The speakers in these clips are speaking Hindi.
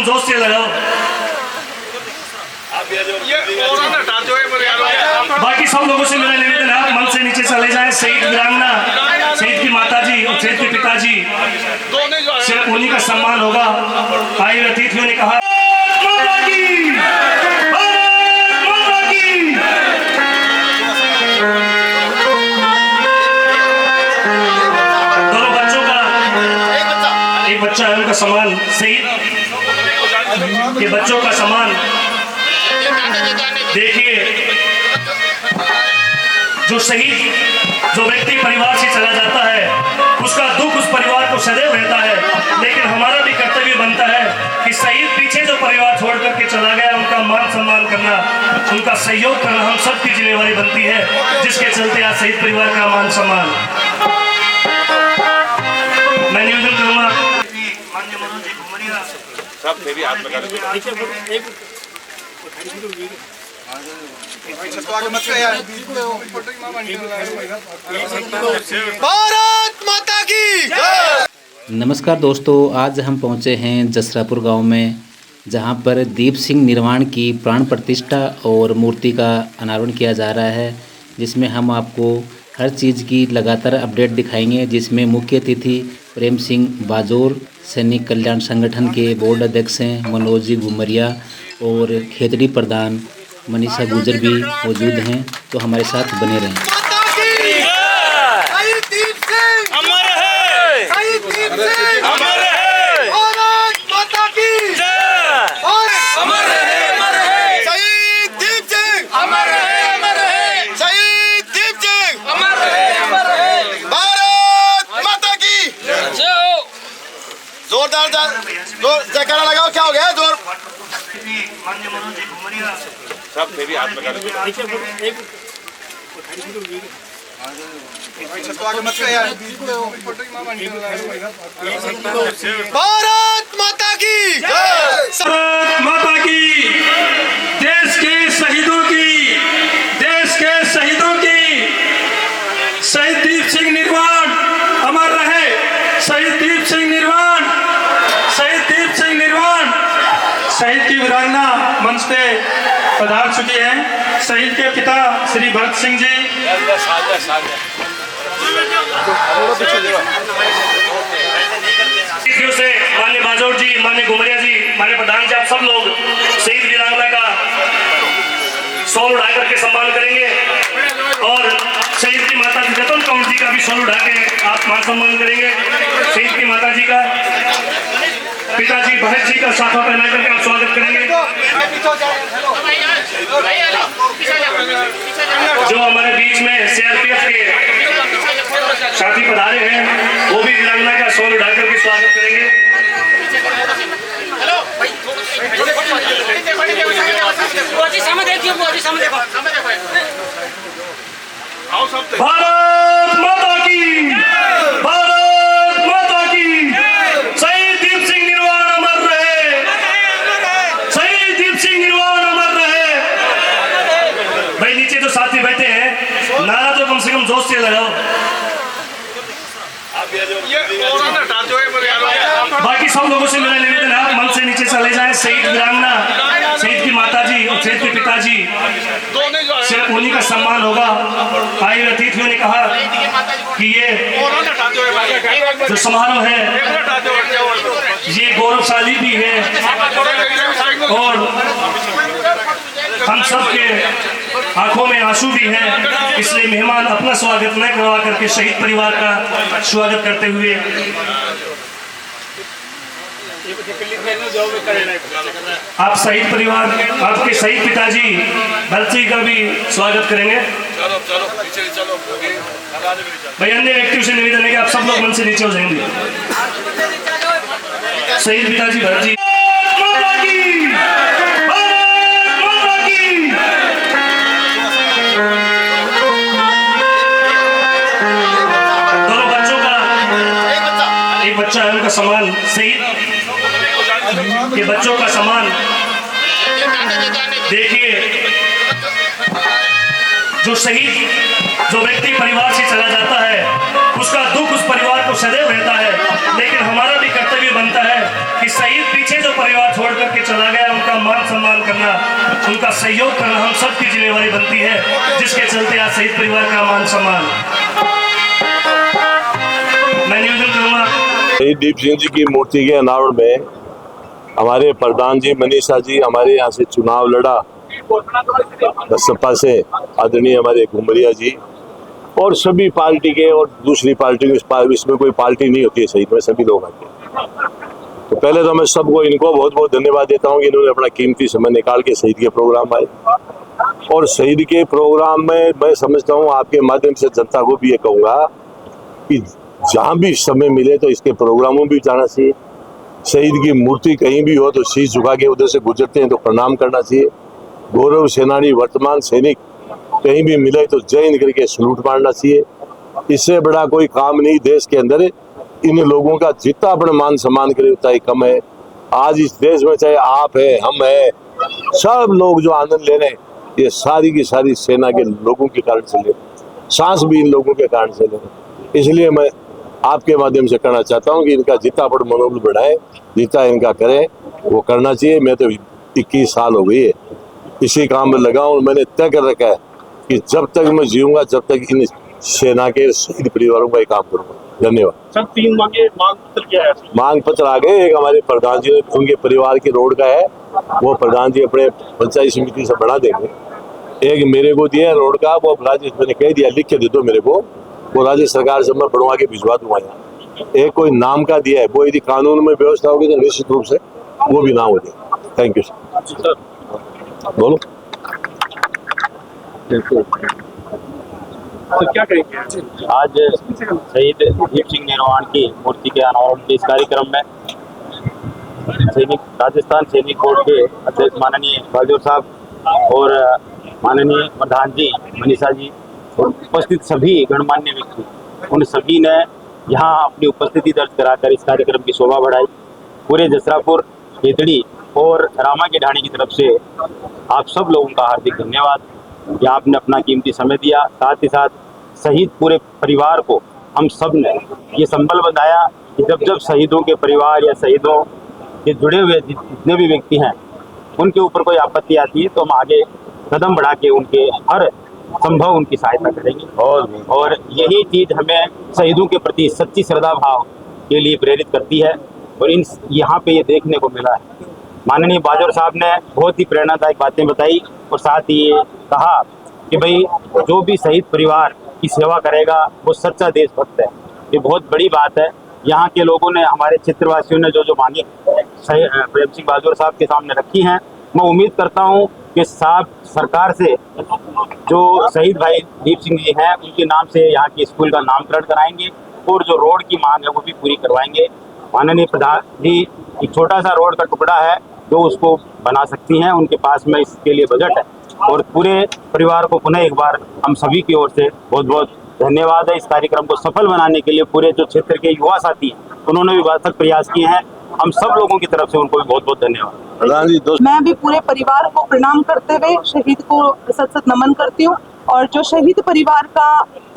जोश से लगाओ। बाकी सब लोगों से मेरा निवेदन है, आप मन से नीचे चले जाएं। शहीद वीरांगना, शहीद की माताजी और शहीद के पिताजी, सिर्फ उन्हीं का सम्मान होगा। आए अतिथियों ने कहा दोनों बच्चों का, एक बच्चा है उनका सम्मान, शहीद के बच्चों का सम्मान। देखिए, जो शहीद, जो व्यक्ति परिवार से चला जाता है उसका दुख उस परिवार को सदैव रहता है, लेकिन हमारा भी कर्तव्य बनता है कि शहीद पीछे जो परिवार छोड़ करके चला गया उनका मान सम्मान करना, उनका सहयोग करना हम सबकी जिम्मेवारी बनती है, जिसके चलते आज शहीद परिवार का मान सम्मान। मैं निवेदन करूंगा माननीय मनोज जी घुमरिया सब मेरी हाथ में भारत माता की जय। नमस्कार दोस्तों, आज हम पहुंचे हैं जसरापुर गांव में, जहां पर दीप सिंह निर्वाण की प्राण प्रतिष्ठा और मूर्ति का अनावरण किया जा रहा है, जिसमें हम आपको हर चीज़ की लगातार अपडेट दिखाएंगे। जिसमें मुख्य अतिथि प्रेम सिंह बाजोर, सैनिक कल्याण संगठन के बोर्ड अध्यक्ष हैं मनोज जी घुमरिया, और खेतड़ी प्रधान मनीषा गुजर भी मौजूद हैं। तो हमारे साथ बने रहें। जोरदार जयकारा लगाओ। क्या हो गया जोर? माननीय मनोज जी घुमरिया सब मेरी हाथ में भारत माता की जय। भारत माता की, देश के शहीदों की, देश के शहीदों की। शहीद दीप सिंह निर्वाण अमर रहे। शहीद दीप सिंह निर्वाण, शहीद दीप सिंह निर्वाण। शहीद की वीरांगना मंच पे पधार चुकी हैं। शहीद के पिता श्री भरत सिंह जी, से माननीय बाजोर जी, माननीय घुमरिया जी, माननीय प्रधान जी, आप सब लोग शहीद वीरांगना का शॉल उड़ा करके सम्मान करेंगे, और शहीद की माता जी रतन कौर जी का भी शॉल उड़ा के आप मान सम्मान करेंगे। शहीद की माता जी का, पिताजी भरत जी का साफा पहना करके आप स्वागत करेंगे। जो हमारे बीच में सीआरपीएफ के साथी पधारे हैं, वो भी वीरांगना का शॉल उड़ा करके स्वागत करेंगे। भारत माता की, भारत माता की। शहीद दीप सिंह निर्वाण अमर रहे। शहीद दीप सिंह निर्वाण अमर रहे। भाई नीचे जो साथी बैठे हैं, नारा तो कम से कम जोश से लगाओ। बाकी सब लोगों से मेरा निवेदन है, आप मन से नीचे चले जाएं। शहीद वीरांगना, शहीद की माताजी और शहीद के पिताजी, सिर्फ उन्हीं का सम्मान होगा। आए अतिथियों ने कहा कि ये जो समारोह है ये गौरवशाली भी है, और हम सब के आंखों में आंसू भी हैं। इसलिए मेहमान अपना स्वागत न करवा करके शहीद परिवार का स्वागत करते हुए आप शहीद परिवार, आपके शहीद पिताजी भरत जी का भी स्वागत करेंगे। भाई अन्य व्यक्तियों से निवेदन है कि आप सब लोग मन से नीचे हो जाएंगे। शहीद पिताजी भरत जी, दोनों बच्चों का, एक बच्चा है उनका सम्मान, शहीद के बच्चों का सम्मान। देखिए, जो शहीद जो व्यक्ति परिवार से चला जाता है उसका दुख उस परिवार को सदैव रहता है, लेकिन हमारा भी कर्तव्य बनता है कि शहीद पीछे जो परिवार छोड़ करके चला गया उनका मान सम्मान करना, उनका सहयोग करना हम सबकी जिम्मेवारी बनती है, जिसके चलते आज शहीद परिवार का मान सम्मान। मैं निवेदन करूंगा शहीद दीप सिंह जी की मूर्ति के अनावरण में हमारे प्रधान जी मनीषा जी हमारे यहाँ से चुनाव लड़ा बसपा से, आदरणीय हमारे घुमरिया जी और सभी पार्टी के और दूसरी पार्टी के, इसमें कोई पार्टी नहीं होती है शहीद में, सभी लोग आते हैं। तो पहले तो मैं सबको इनको बहुत बहुत धन्यवाद देता हूँ कि इन्होंने अपना कीमती समय निकाल के शहीद के प्रोग्राम आए, और शहीद के प्रोग्राम में मैं समझता हूँ आपके माध्यम से जनता को भी ये कहूँगा कि जहाँ भी समय मिले तो इसके प्रोग्रामों में भी जाना चाहिए। शहीद की मूर्ति कहीं भी हो तो शीश झुका के उधर से गुजरते हैं तो प्रणाम करना चाहिए। गौरव सेनानी वर्तमान सैनिक कहीं भी मिले तो जय हिंद करके सलूट मारना चाहिए। इससे बड़ा कोई काम नहीं देश के अंदर। इन लोगों का जितना अपना मान सम्मान करे उतना ही कम है। आज इस देश में चाहे आप है, हम है, सब लोग जो आनंद ले रहे हैं ये सारी की सारी सेना के लोगों के कारण से ले, सांस भी इन लोगों के कारण से ले। इसलिए मैं आपके माध्यम से कहना चाहता हूँ कि इनका जितना बड़ा मनोबल बढ़ाए, जितना इनका करें वो करना चाहिए। मैं तो 21 साल हो गई है इसी काम में लगा हूँ। मैंने तय कर रखा है कि जब तक मैं जीऊंगा जब तक इन सेना के शहीद परिवारों का ही काम करूंगा। धन्यवाद। सर 3 मांग पत्र क्या है? मांग पत्र आ गए। एक हमारे प्रधान जी ने उनके परिवार की रोड का है, वो प्रधान जी अपने पंचायत समिति से बढ़ा देंगे। एक मेरे को दिया रोड का, वो राज्य मैंने कह दिया लिख के दे दो मेरे को, वो राज्य सरकार से मैं बढ़वा के भिजवा दूंगा यहाँ। एक कोई नाम का दिया है, वो यदि कानून में व्यवस्था होगी तो निश्चित रूप से वो भी नाम हो जाएगा। Thank you sir. बोलो तो क्या कहेंगे? आज शहीद दीप सिंह निर्वाण की मूर्ति के अनावरण के इस कार्यक्रम में सैनिक राजस्थान सैनिक बोर्ड के अध्यक्ष माननीय बाजोर साहब और माननीय प्रधान जी मनीषा जी और उपस्थित सभी गणमान्य व्यक्ति, उन सभी ने यहाँ अपनी उपस्थिति दर्ज कराकर इस कार्यक्रम की शोभा बढ़ाई। पूरे जसरापुर, खेतड़ी और रामा के ढाणी की तरफ से आप सब लोगों का हार्दिक धन्यवाद कि आपने अपना कीमती समय दिया। साथ ही साथ शहीद पूरे परिवार को हम सब ने ये संबल बताया कि जब जब शहीदों के परिवार या शहीदों के जुड़े हुए जितने भी व्यक्ति हैं उनके ऊपर कोई आपत्ति आती है तो हम आगे कदम बढ़ा के उनके हर संभव उनकी सहायता करेंगे। और यही चीज़ हमें शहीदों के प्रति सच्ची श्रद्धा भाव के लिए प्रेरित करती है। और इन यहाँ पे ये देखने को मिला है, माननीय बाजोर साहब ने बहुत ही प्रेरणादायक बातें बताई और साथ ही ये कहा कि भाई जो भी शहीद परिवार की सेवा करेगा वो सच्चा देशभक्त है। ये बहुत बड़ी बात है। यहाँ के लोगों ने, हमारे क्षेत्रवासियों ने जो मांगे प्रेम सिंह बाजोर साहब के सामने रखी हैं, मैं उम्मीद करता हूँ कि साहब सरकार से जो शहीद भाई दीप सिंह जी हैं उनके नाम से यहाँ के स्कूल का नामकरण कराएंगे और जो रोड की मांग है वो भी पूरी करवाएंगे। माननीय प्रधान जी एक छोटा सा रोड का टुकड़ा है जो उसको बना सकती हैं, उनके पास में इसके लिए बजट है। और पूरे परिवार को पुनः एक बार हम सभी की ओर से बहुत बहुत धन्यवाद है। इस कार्यक्रम को सफल बनाने के लिए पूरे जो क्षेत्र के युवा साथी हैं उन्होंने भी वास्तव प्रयास किए हैं। हम सब लोगों की तरफ से उनको भी बहुत बहुत धन्यवाद। मैं भी पूरे परिवार को प्रणाम करते हुए शहीद को सत सत नमन करती हूँ। और जो शहीद परिवार का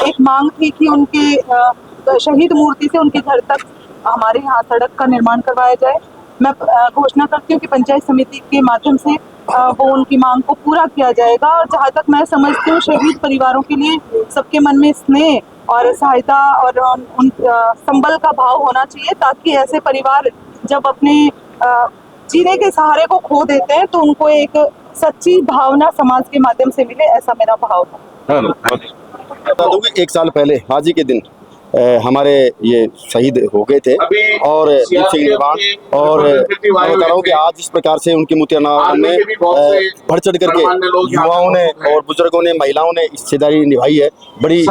एक मांग थी कि उनके शहीद मूर्ति से उनके घर तक हमारे यहाँ सड़क का निर्माण करवाया जाए, मैं घोषणा करती हूँ कि पंचायत समिति के माध्यम से वो उनकी मांग को पूरा किया जाएगा। और जहाँ तक मैं समझती हूँ शहीद परिवारों के लिए सबके मन में स्नेह और सहायता और उन संबल का भाव होना चाहिए, ताकि ऐसे परिवार जब अपने जीने के सहारे को खो देते हैं तो उनको एक सच्ची भावना समाज के माध्यम से मिले, ऐसा मेरा भाव है। 1 साल पहले आज ही के दिन हमारे ये शहीद हो गए थे और दीप सिंह निर्वाण, और मैं बता रहा हूँ कि आज इस प्रकार से उनकी मूर्ति अनावरण में बढ़ चढ़ करके युवाओं ने और बुजुर्गों ने, महिलाओं ने हिस्सेदारी निभाई है। बड़ी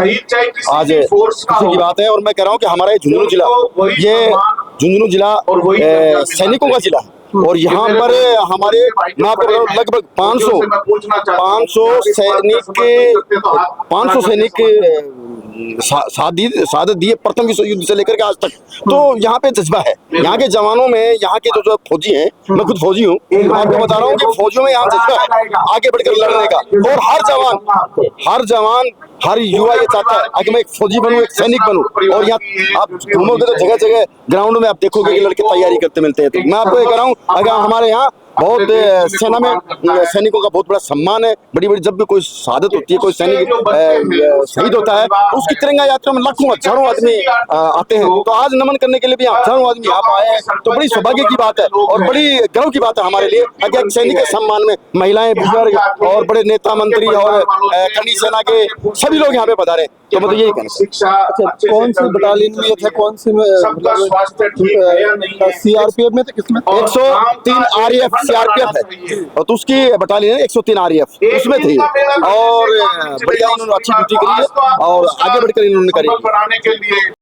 आज खुशी की बात है। और मैं कह रहा हूँ कि हमारा झुंझुनू जिला सैनिकों का जिला है और यहाँ पर हमारे लगभग 500 सैनिक शहादत दी है प्रथम विश्व युद्ध से लेकर के आज तक। तो यहाँ पे जज्बा है यहाँ के जवानों में, यहाँ के जो फौजी हैं, मैं खुद फौजी हूँ, मैं आपको बता रहा हूँ कि फौजियों में यहाँ जज्बा है आगे बढ़कर लड़ने का। और हर जवान हर युवा ये चाहता है कि मैं एक फौजी बनूं, एक सैनिक बनूं। और यहाँ आप घूमोगे तो जगह जगह ग्राउंड में आप देखोगे कि लड़के तैयारी करते मिलते हैं। तो मैं आपको ये कह रहा हूँ, अगर हमारे यहाँ बहुत सेना में सैनिकों का बहुत बड़ा सम्मान है। बड़ी बड़ी जब भी कोई शहादत होती है, कोई सैनिक शहीद होता है, तो उसकी तिरंगा यात्रा में लाखों हजारों आदमी आते हैं। तो आज नमन करने के लिए भी हजारों आदमी यहाँ पर आए हैं, तो बड़ी सौभाग्य की बात है और बड़ी गर्व की बात है हमारे लिए। अगर सैनिक के सम्मान में महिलाएं, बुजुर्ग और बड़े नेता मंत्री और खंडी सेना के सभी लोग यहाँ पे पधारे। तो मतलब यही कहना। कौन सी बटालियन में थे, कौन सी सीआरपीएफ में थे, किसमें? 103 RAF CRPF है, और तो उसकी बटालियन 103 RAF उसमें थी। और बढ़िया उन्होंने अच्छी ड्यूटी करी है और आगे बढ़कर इन्होंने करी।